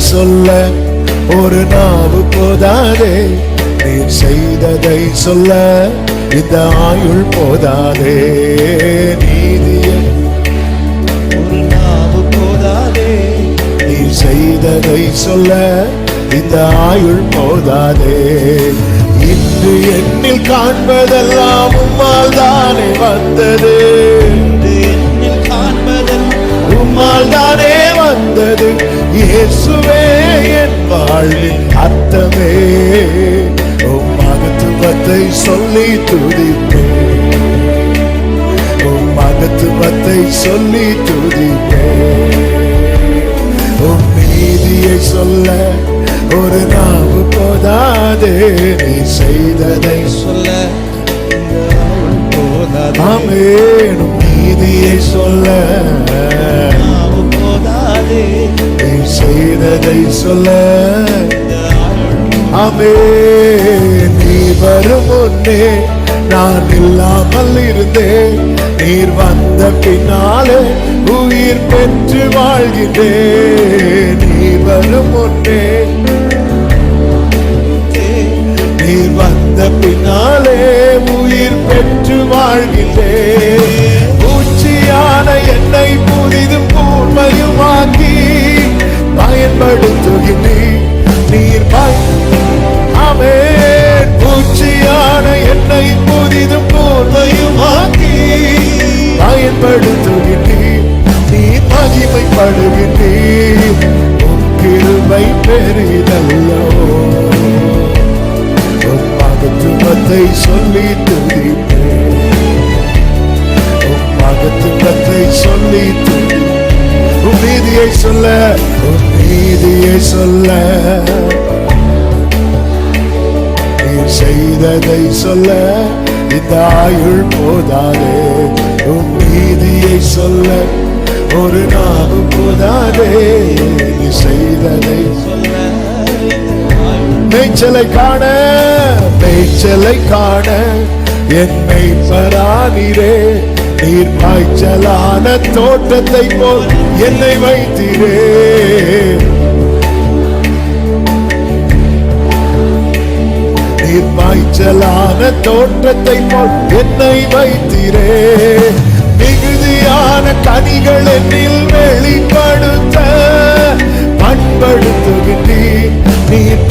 சொல்ல ஒரு நாவு போதாதே, நீர் செய்ததை சொல்ல இந்த ஆயுள் போதாதே. நீதியை ஒரு நாவு போதாதே, நீர் செய்ததை சொல்ல இந்த ஆயுள் போதாதே. இன்று என்னில் காண்பதெல்லாம் உம்மால் தானே வந்தது, என்னில் காண்பதெல்லாம் உம்மால் தானே வந்தது. இயேசுவே என் வாழ்வின் அர்த்தமே, உம் மகத்துவத்தை சொல்லி துதிப்பேன், உம் மகத்துவத்தை சொல்லி துதிப்பேன். உம் நீதியை சொல்ல ஒரு நாவு போதாதே, நீ செய்ததை சொல்ல போதாதே. ஆமென். உம் நீதியை சொல்ல நாவு போதாதே, நீ செய்ததை சொல்ல ஆமென். நீ வரும் முன்னே நான் இல்லாமல் இருந்தேன், நீர் வந்த பின்னாலே உயிர் பெற்று வாழ்கிறேன். நீ வரும் முன்னே நீர் வந்த பின்னாலே உயிர் பெற்று வாழ்கிறேன். பூச்சியான என்னை புதிதும் கூர்மையுமாக்கி பயன்படுத்துகிறேன். நீர் ஆமென். பூச்சியான என்னை புதிதும் கூர்மையுமாக்கி பயன்படுத்துகிறேன். நீ மகிமைப்படுகிறேன். உன் கிருபை பெரிதல்லோ, உன் மகத்துவத்தை சொல்லி துதிப்பேன், உன் மகத்துவத்தை சொல்லி துதிப்பேன். உன் நீதியை சொல்ல, உன் நீதியை சொல்ல, நீர் செய்ததை சொல்ல இந்த ஆயுள் போதாதே. உன் நீதியை சொல்ல ஒரு நாவு போதாதே, நீ செய்ததை சொல்ல மேய்ச்சலை காண, மேய்ச்சலை காண என்னை பரானிரே. நீர் பாய்ச்சலான தோட்டத்தை போல் என்னை வைத்திரே. நீர் பாய்ச்சலான தோட்டத்தை போல் என்னை வைத்திரே. மிகுதியான கனிகள் என்னில் வெளிப்படுத்த பண்படுத்துகின்றீர். நீர்